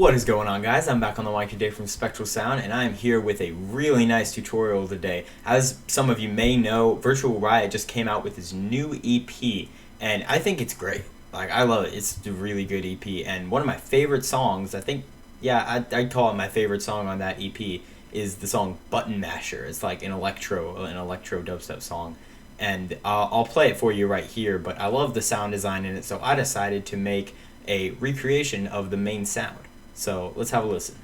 What is going on, guys? I'm back on the mic today from Spectral Sound, and I'm here with a really nice tutorial today. As some of you may know, Virtual Riot just came out with his new EP, and I think it's great. Like, I love it. It's a really good EP, and one of my favorite songs, I think, yeah, I'd call it my favorite song on that EP, is the song Buttonmasher. It's like an electro dubstep song, and I'll play it for you right here, but I love the sound design in it, so I decided to make a recreation of the main sound. So let's have a listen.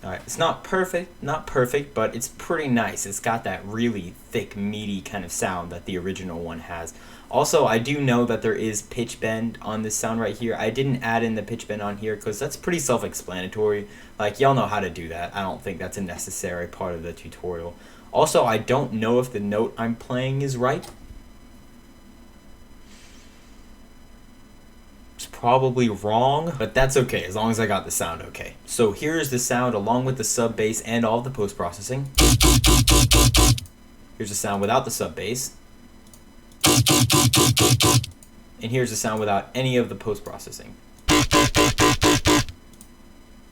Alright, it's not perfect, but it's pretty nice. It's got that really thick, meaty kind of sound that the original one has. Also, I do know that there is pitch bend on this sound right here. I didn't add in the pitch bend on here because that's pretty self-explanatory. Like, y'all know how to do that. I don't think that's a necessary part of the tutorial. Also, I don't know if the note I'm playing is right. It's probably wrong, but that's okay as long as I got the sound okay. So here's the sound along with the sub bass and all of the post-processing. Here's the sound without the sub bass. And here's the sound without any of the post-processing.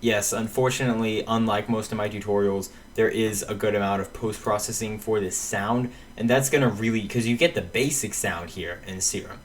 Yes, unfortunately, unlike most of my tutorials, there is a good amount of post-processing for this sound, and that's gonna really, because you get the basic sound here in Serum.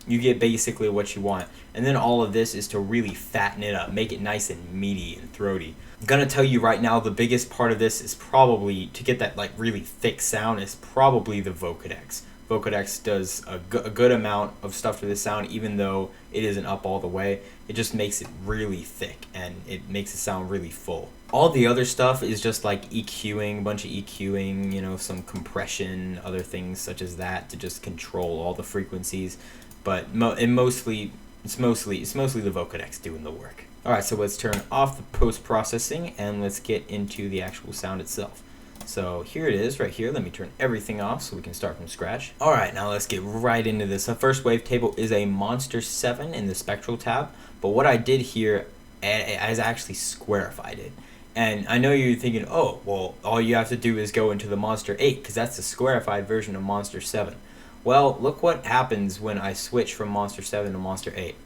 You get basically what you want, and then all of this is to really fatten it up, make it nice and meaty and throaty. I'm gonna tell you right now, the biggest part of this is probably, to get that like really thick sound, is probably the Vocodex. Vocodex does a good amount of stuff to this sound, even though it isn't up all the way. It just makes it really thick, and it makes it sound really full. All the other stuff is just like EQing, a bunch of EQing, you know, some compression, other things such as that to just control all the frequencies. But it's mostly the Vocodex doing the work. Alright, so let's turn off the post-processing and let's get into the actual sound itself. So here it is, right here. Let me turn everything off so we can start from scratch. Alright, now let's get right into this. The first wavetable is a Monster 7 in the Spectral tab, but what I did here is actually squarified it. And I know you're thinking, oh, well, all you have to do is go into the Monster 8, because that's the squarified version of Monster 7. Well, look what happens when I switch from Monster 7 to Monster 8.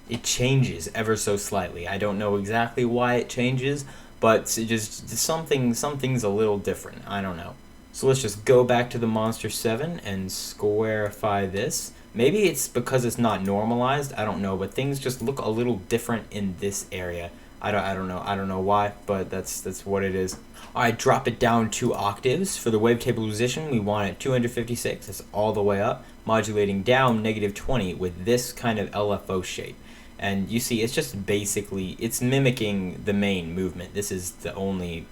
It changes ever so slightly. I don't know exactly why it changes, but it's just something's a little different. I don't know. So let's just go back to the Monster 7 and squarify this. Maybe it's because it's not normalized, I don't know, but things just look a little different in this area. I don't know why, but that's what it is. Alright, drop it down 2 octaves. For the wavetable position, we want it 256, that's all the way up, modulating down -20 with this kind of LFO shape. And you see, it's just basically, it's mimicking the main movement. This is the only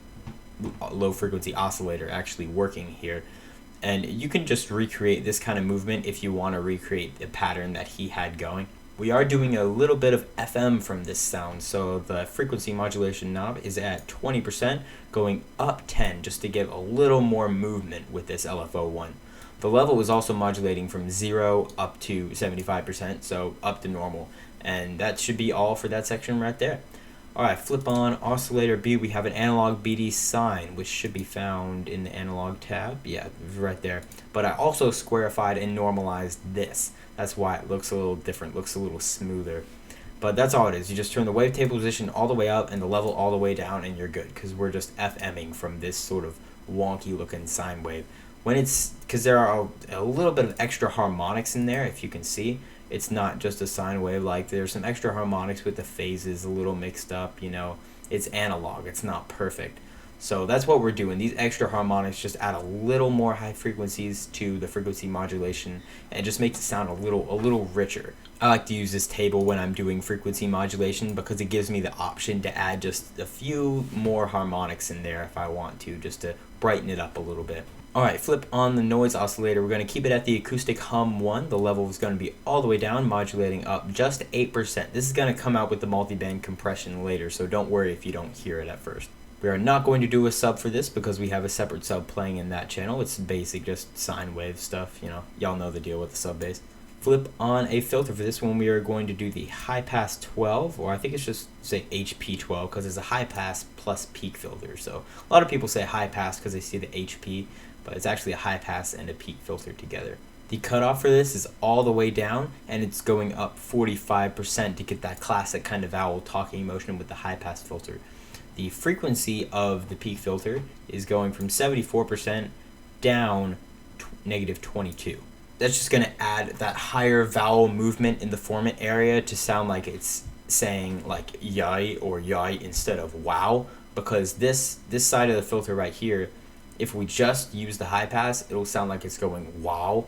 low frequency oscillator actually working here. And you can just recreate this kind of movement if you want to recreate the pattern that he had going. We are doing a little bit of FM from this sound, so the frequency modulation knob is at 20%, going up 10 just to give a little more movement with this LFO1. The level is also modulating from 0 up to 75%, so up to normal. And that should be all for that section right there. Alright, flip on Oscillator B. We have an analog BD sine, which should be found in the analog tab. Yeah, right there. But I also squarified and normalized this. That's why it looks a little different, looks a little smoother. But that's all it is. You just turn the wavetable position all the way up and the level all the way down, and you're good, because we're just FMing from this sort of wonky looking sine wave. When it's, because there are a little bit of extra harmonics in there, if you can see. It's not just a sine wave, like there's some extra harmonics with the phases a little mixed up, you know. It's analog, it's not perfect. So that's what we're doing. These extra harmonics just add a little more high frequencies to the frequency modulation, and it just makes it sound a little richer. I like to use this table when I'm doing frequency modulation because it gives me the option to add just a few more harmonics in there if I want to, just to brighten it up a little bit. Alright, flip on the noise oscillator. We're going to keep it at the acoustic hum 1. The level is going to be all the way down, modulating up just 8%. This is going to come out with the multiband compression later, so don't worry if you don't hear it at first. We are not going to do a sub for this because we have a separate sub playing in that channel. It's basic, just sine wave stuff, you know. Y'all know the deal with the sub bass. Flip on a filter. For this one, we are going to do the high pass 12, or I think it's just say HP 12 because it's a high pass plus peak filter. So a lot of people say high pass because they see the HP, but it's actually a high pass and a peak filter together. The cutoff for this is all the way down, and it's going up 45% to get that classic kind of vowel talking motion with the high pass filter. The frequency of the peak filter is going from 74% down -22. That's just going to add that higher vowel movement in the formant area to sound like it's saying like yai or yai instead of wow, because this side of the filter right here, if we just use the high pass, it'll sound like it's going wow.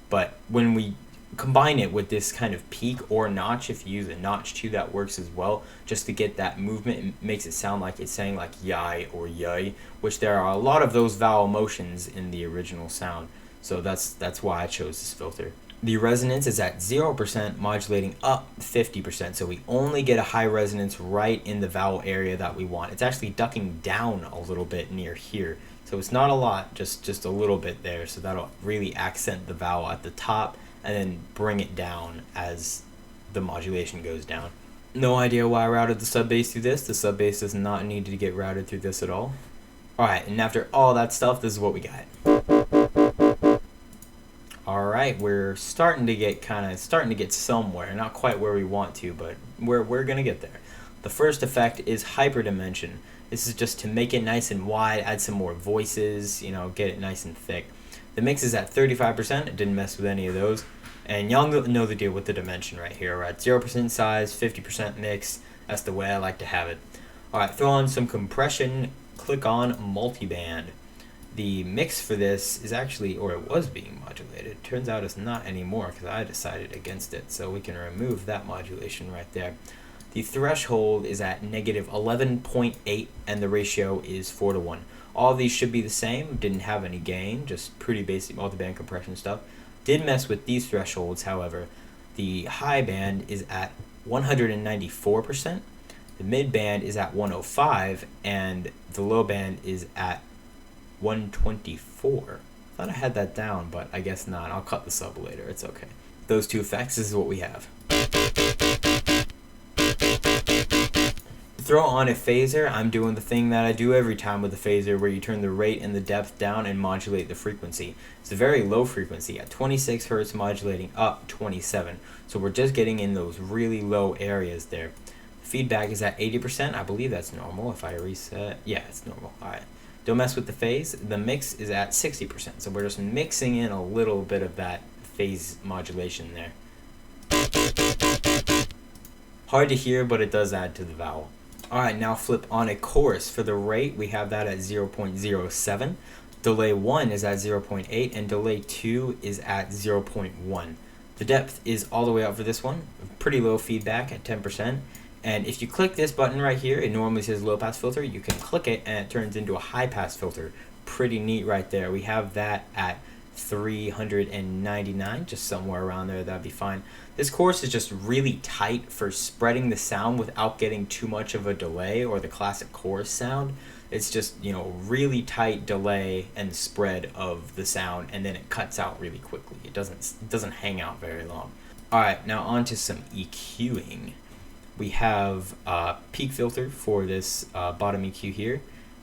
But when we combine it with this kind of peak or notch, if you use a notch too, that works as well, just to get that movement. It makes it sound like it's saying like yai or yai, which there are a lot of those vowel motions in the original sound. So that's why I chose this filter. The resonance is at 0%, modulating up 50%. So we only get a high resonance right in the vowel area that we want. It's actually ducking down a little bit near here. So it's not a lot, just a little bit there. So that'll really accent the vowel at the top and then bring it down as the modulation goes down. No idea why I routed the sub bass through this. The sub bass does not need to get routed through this at all. Alright, and after all that stuff, this is what we got. Alright, we're starting to get somewhere. Not quite where we want to, but we're gonna get there. The first effect is Hyperdimension. This is just to make it nice and wide, add some more voices, get it nice and thick. The mix is at 35%. It didn't mess with any of those. And y'all know the deal with the dimension right here. We're at 0% size, 50% mix. That's the way I like to have it. Alright, throw on some compression. Click on multiband. The mix for this is actually, or it was being modulated. Turns out it's not anymore because I decided against it. So we can remove that modulation right there. The threshold is at -11.8 and the ratio is 4:1. All of these should be the same. Didn't have any gain, just pretty basic multiband compression stuff. Did mess with these thresholds, however. The high band is at 194%. The mid band is at 105, and the low band is at 124. I thought I had that down, but I guess not. I'll cut the sub later. It's okay. Those two effects, this is what we have. Throw on a phaser. I'm doing the thing that I do every time with a phaser, where you turn the rate and the depth down and modulate the frequency. It's a very low frequency at 26 hertz, modulating up 27. So we're just getting in those really low areas there. Feedback is at 80%. I believe that's normal. If I reset, yeah, it's normal. All right. Don't mess with the phase. The mix is at 60%. So we're just mixing in a little bit of that phase modulation there. Hard to hear, but it does add to the vowel. Alright, now flip on a chorus. For the rate, we have that at 0.07. Delay 1 is at 0.8, and delay 2 is at 0.1. The depth is all the way up for this one. Pretty low feedback at 10%. And if you click this button right here, it normally says low pass filter. You can click it and it turns into a high pass filter. Pretty neat right there. We have that at 399, just somewhere around there. That'd be fine. This chorus is just really tight for spreading the sound without getting too much of a delay or the classic chorus sound. It's just, really tight delay and spread of the sound, and then it cuts out really quickly. It doesn't hang out very long. Alright, now on to some EQing. We have a peak filter for this bottom EQ here,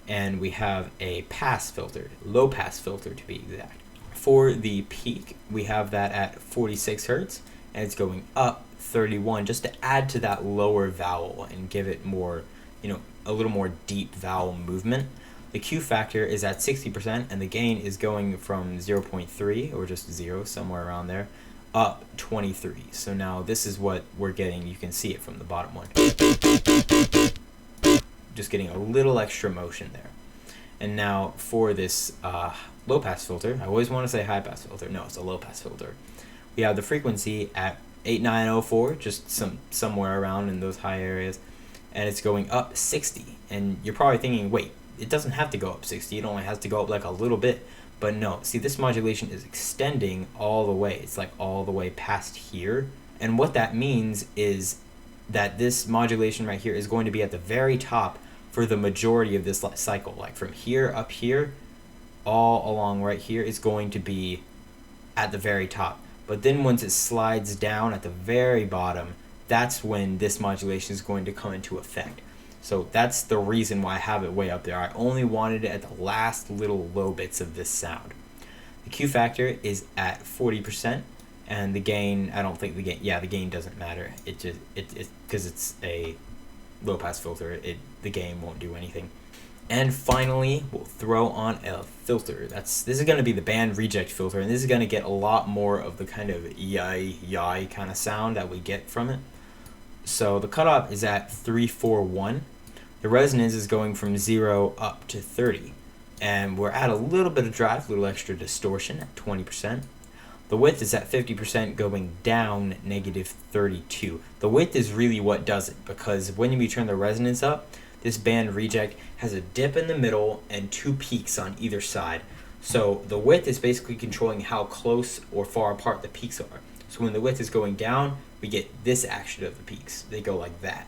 and we have a pass filter, low pass filter to be exact. For the peak, we have that at 46 hertz, and it's going up 31 just to add to that lower vowel and give it more, a little more deep vowel movement. The Q factor is at 60%, and the gain is going from 0.3, or just 0, somewhere around there, up 23. So now this is what we're getting. You can see it from the bottom one. Just getting a little extra motion there. And now for this low pass filter, I always want to say high pass filter. No, it's a low pass filter. We have the frequency at 8904, just somewhere around in those high areas, and it's going up 60. And you're probably thinking, wait, it doesn't have to go up 60. It only has to go up like a little bit. But no, see, this modulation is extending all the way. It's like all the way past here. And what that means is that this modulation right here is going to be at the very top for the majority of this cycle. Like from here up here, all along right here is going to be at the very top. But then once it slides down at the very bottom, that's when this modulation is going to come into effect. So that's the reason why I have it way up there. I only wanted it at the last little low bits of this sound. The Q factor is at 40%, and the gain, I don't think the gain doesn't matter. It just because it's a low pass filter, the gain won't do anything. And finally, we'll throw on a filter. This is going to be the band reject filter, and this is going to get a lot more of the kind of yai kind of sound that we get from it. So the cutoff is at 341. The resonance is going from 0 up to 30. And we're at a little bit of drive, a little extra distortion at 20%. The width is at 50% going down -32. The width is really what does it, because when we turn the resonance up, this band reject has a dip in the middle and 2 peaks on either side. So the width is basically controlling how close or far apart the peaks are. So when the width is going down, we get this action of the peaks. They go like that.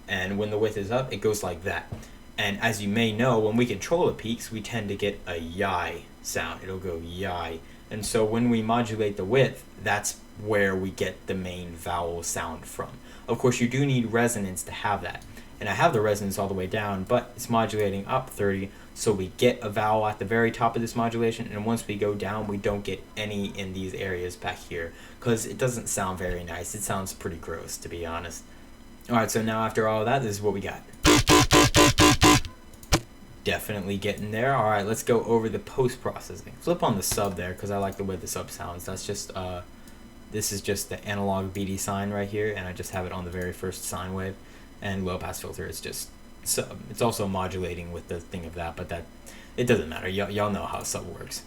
And when the width is up, it goes like that. And as you may know, when we control the peaks, we tend to get a yai sound. It'll go yai. And so when we modulate the width, that's where we get the main vowel sound from. Of course, you do need resonance to have that. And I have the resonance all the way down, but it's modulating up 30, so we get a vowel at the very top of this modulation, and once we go down, we don't get any in these areas back here, because it doesn't sound very nice. It sounds pretty gross, to be honest. Alright, so now after all of that, this is what we got. Definitely getting there. Alright, let's go over the post-processing. Flip on the sub there, because I like the way the sub sounds. That's just, this is just the analog BD sign right here, and I just have it on the very first sine wave. And low pass filter is just sub. It's also modulating with the thing of that, but that it doesn't matter. Y'all know how sub works.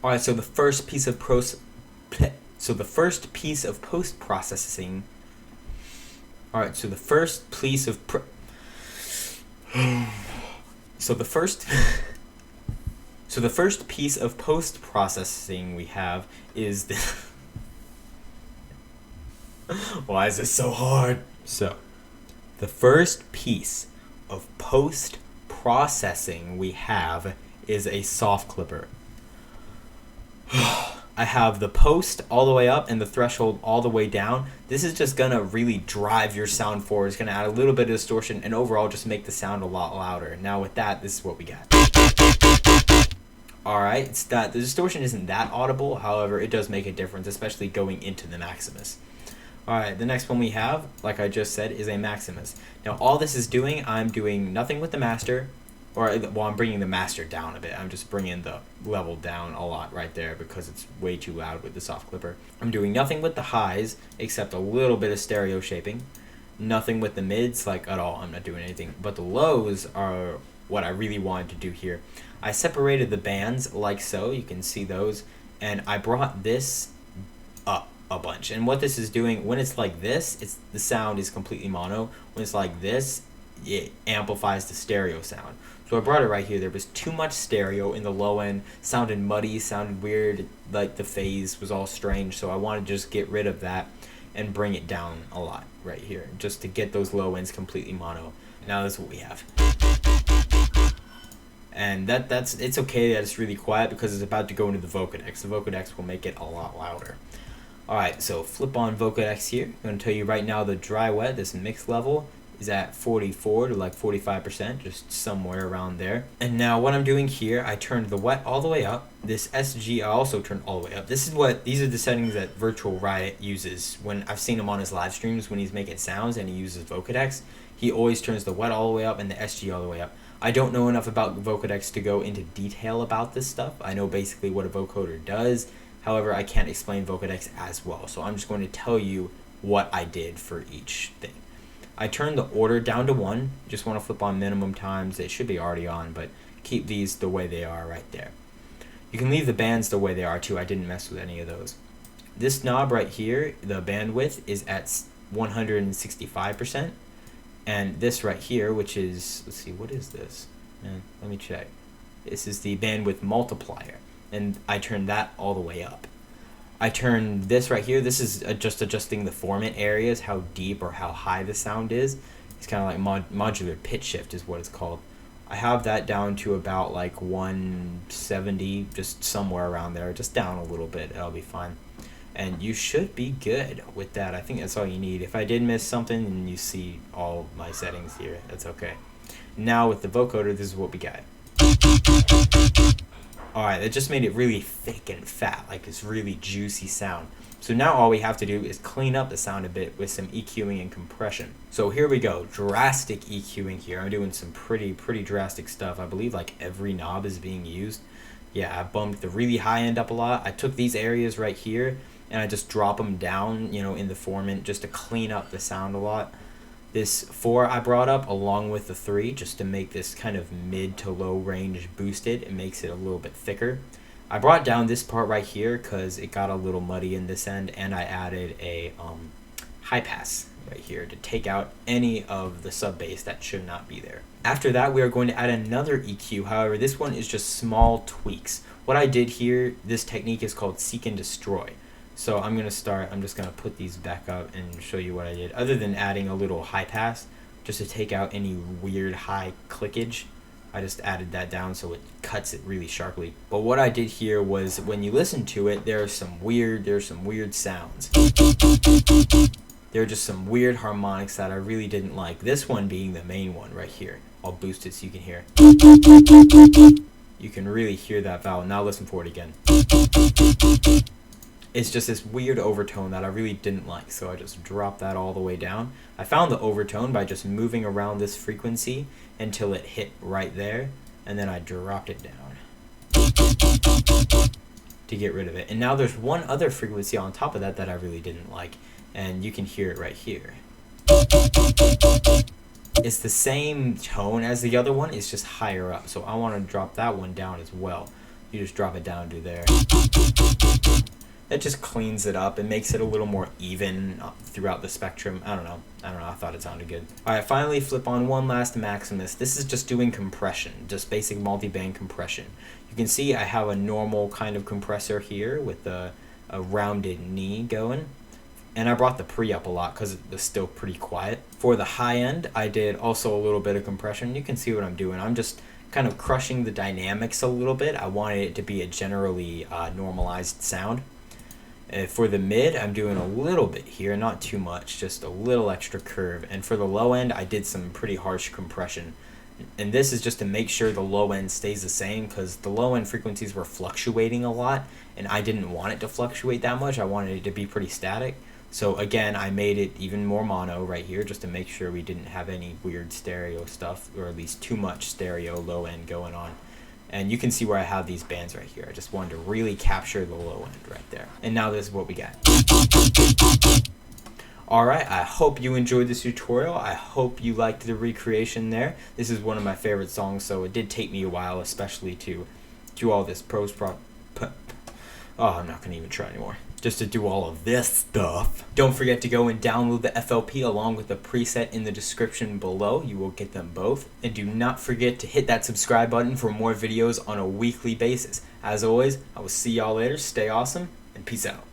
All right, so the first piece of post processing. All right, so the first piece of so the first piece of post processing we have is the. Why is this so hard? So. The first piece of post-processing we have is a soft clipper. I have the post all the way up and the threshold all the way down. This is just going to really drive your sound forward. It's going to add a little bit of distortion and overall just make the sound a lot louder. Now with that, this is what we got. Alright, the distortion isn't that audible. However, it does make a difference, especially going into the Maximus. Alright, the next one we have, like I just said, is a Maximus. Now all this is doing, I'm doing nothing with the master, I'm bringing the master down a bit. I'm just bringing the level down a lot right there because it's way too loud with the soft clipper. I'm doing nothing with the highs, except a little bit of stereo shaping. Nothing with the mids, like at all, I'm not doing anything. But the lows are what I really wanted to do here. I separated the bands like so, you can see those, and I brought this up a bunch. And what this is doing, when it's like this, the sound is completely mono. When it's like this, it amplifies the stereo sound. So I brought it right here. There was too much stereo in the low end, sounded muddy, sounded weird, like the phase was all strange. So I wanted to just get rid of that and bring it down a lot right here, just to get those low ends completely mono. Now that's what we have. And it's okay that it's really quiet because it's about to go into the Vocodex. The Vocodex will make it a lot louder. Alright, so flip on Vocodex here. I'm going to tell you right now the dry wet, this mix level, is at 44 to like 45%, just somewhere around there. And now what I'm doing here, I turned the wet all the way up. This SG I also turned all the way up. These are the settings that Virtual Riot uses. When I've seen him on his live streams when he's making sounds and he uses Vocodex, he always turns the wet all the way up and the SG all the way up. I don't know enough about Vocodex to go into detail about this stuff. I know basically what a vocoder does. However, I can't explain Vocodex as well, so I'm just going to tell you what I did for each thing. I turned the order down to 1. Just want to flip on minimum times. It should be already on, but keep these the way they are right there. You can leave the bands the way they are too. I didn't mess with any of those. This knob right here, the bandwidth, is at 165%. And this right here, which is, let's see, what is this? Let me check. This is the bandwidth multiplier. And I turned that all the way up. I turned this right here. This is just adjusting the formant areas, how deep or how high the sound is. It's kind of like modular pitch shift is what it's called. I have that down to about like 170, just somewhere around there, just down a little bit. That'll be fine. And you should be good with that. I think that's all you need. If I did miss something and you see all my settings here, that's okay. Now with the vocoder, this is what we got. Alright, that just made it really thick and fat, like this really juicy sound. So now all we have to do is clean up the sound a bit with some EQing and compression. So here we go, drastic EQing here. I'm doing some pretty drastic stuff. I believe like every knob is being used. Yeah, I bumped the really high end up a lot. I took these areas right here and I just drop them down, you know, in the formant just to clean up the sound a lot. This 4 I brought up along with the 3 just to make this kind of mid to low range boosted. It makes it a little bit thicker. I brought down this part right here because it got a little muddy in this end, and I added a high pass right here to take out any of the sub bass that should not be there. After that, we are going to add another EQ. However, this one is just small tweaks. What I did here, this technique is called Seek and Destroy. So I'm just going to put these back up and show you what I did. Other than adding a little high pass, just to take out any weird high clickage, I just added that down so it cuts it really sharply. But what I did here was, when you listen to it, there's some weird sounds. There are just some weird harmonics that I really didn't like. This one being the main one right here. I'll boost it so you can hear. You can really hear that vowel. Now listen for it again. It's just this weird overtone that I really didn't like, so I just dropped that all the way down. I found the overtone by just moving around this frequency until it hit right there, and then I dropped it down to get rid of it. And now there's one other frequency on top of that that I really didn't like, and you can hear it right here. It's the same tone as the other one, it's just higher up, so I want to drop that one down as well. You just drop it down to there. It just cleans it up and makes it a little more even throughout the spectrum. I don't know. I thought it sounded good. Alright, finally flip on one last Maximus. This is just doing compression, just basic multi-band compression. You can see I have a normal kind of compressor here with a rounded knee going. And I brought the pre up a lot because it was still pretty quiet. For the high end, I did also a little bit of compression. You can see what I'm doing. I'm just kind of crushing the dynamics a little bit. I wanted it to be a generally normalized sound. For the mid, I'm doing a little bit here, not too much, just a little extra curve. And for the low end, I did some pretty harsh compression. And this is just to make sure the low end stays the same, because the low end frequencies were fluctuating a lot, and I didn't want it to fluctuate that much. I wanted it to be pretty static. So again, I made it even more mono right here just to make sure we didn't have any weird stereo stuff, or at least too much stereo low end going on. And you can see where I have these bands right here. I just wanted to really capture the low end right there. And now this is what we got. Alright, I hope you enjoyed this tutorial. I hope you liked the recreation there. This is one of my favorite songs, so it did take me a while, especially to do all this I'm not going to even try anymore. Just to do all of this stuff. Don't forget to go and download the FLP along with the preset in the description below. You will get them both. And do not forget to hit that subscribe button for more videos on a weekly basis. As always, I will see y'all later. Stay awesome, and peace out.